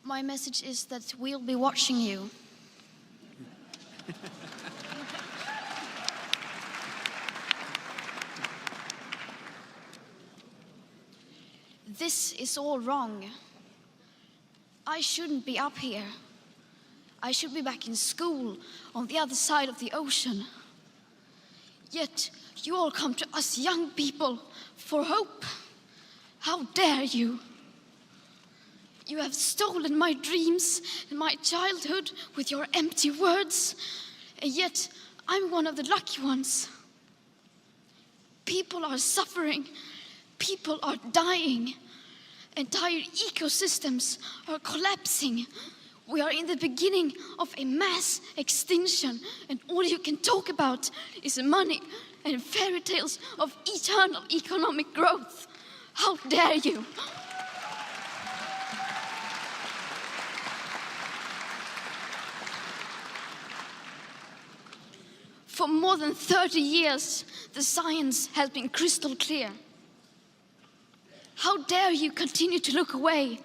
My message is that we'll be watching you. This is all wrong. I shouldn't be up here. I should be back in school on the other side of the ocean. Yet you all come to us young people for hope. How dare you? You have stolen my dreams and my childhood with your empty words, and yet I'm one of the lucky ones. People are suffering, people are dying, entire ecosystems are collapsing. We are in the beginning of a mass extinction, and all you can talk about is money and fairy tales of eternal economic growth. How dare you? For more than 30 years, the science has been crystal clear. How dare you continue to look away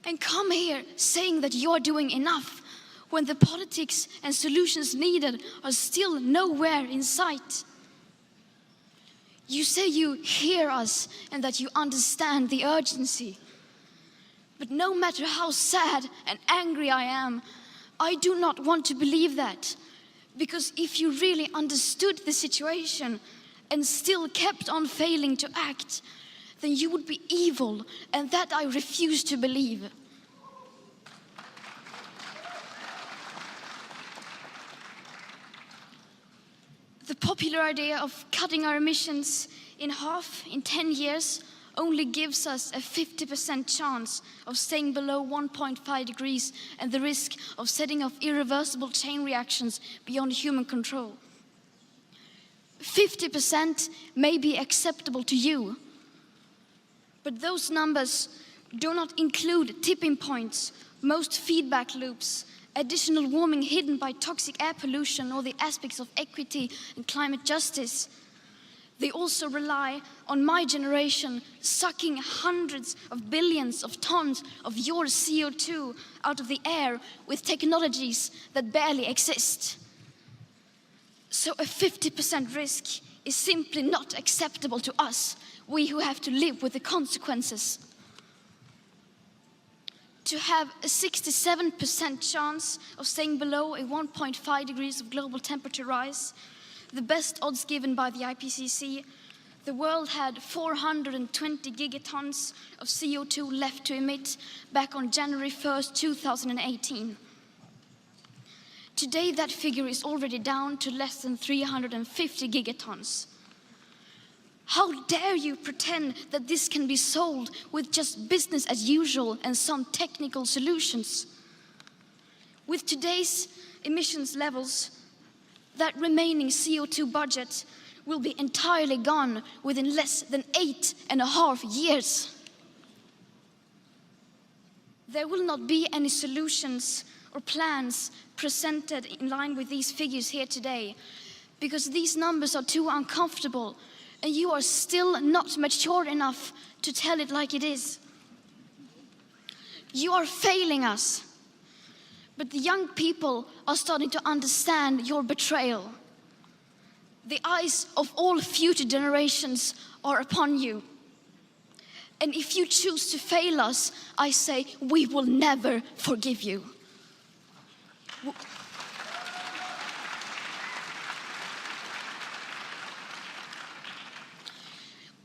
and come here saying that you're doing enough when the politics and solutions needed are still nowhere in sight? You say you hear us and that you understand the urgency. But no matter how sad and angry I am, I do not want to believe that. Because if you really understood the situation and still kept on failing to act, then you would be evil, and that I refuse to believe. The popular idea of cutting our emissions in half in 10 years only gives us a 50% chance of staying below 1.5 degrees and the risk of setting off irreversible chain reactions beyond human control. 50% may be acceptable to you, but those numbers do not include tipping points, most feedback loops, additional warming hidden by toxic air pollution, or the aspects of equity and climate justice. They also rely on my generation sucking hundreds of billions of tons of your CO2 out of the air with technologies that barely exist. So a 50% risk is simply not acceptable to us, we who have to live with the consequences. To have a 67% chance of staying below a 1.5 degrees of global temperature rise, the best odds given by the IPCC, the world had 420 gigatons of CO2 left to emit back on January 1st, 2018. Today, that figure is already down to less than 350 gigatons. How dare you pretend that this can be solved with just business as usual and some technical solutions? With today's emissions levels, that remaining CO2 budget will be entirely gone within less than 8.5 years. There will not be any solutions or plans presented in line with these figures here today, because these numbers are too uncomfortable and you are still not mature enough to tell it like it is. You are failing us. But the young people are starting to understand your betrayal. The eyes of all future generations are upon you. And if you choose to fail us, I say we will never forgive you.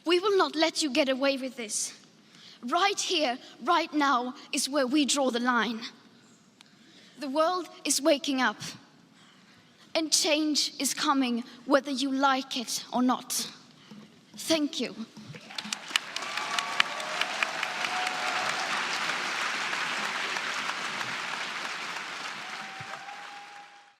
We will not let you get away with this. Right here, right now, is where we draw the line. The world is waking up, and change is coming whether you like it or not. Thank you.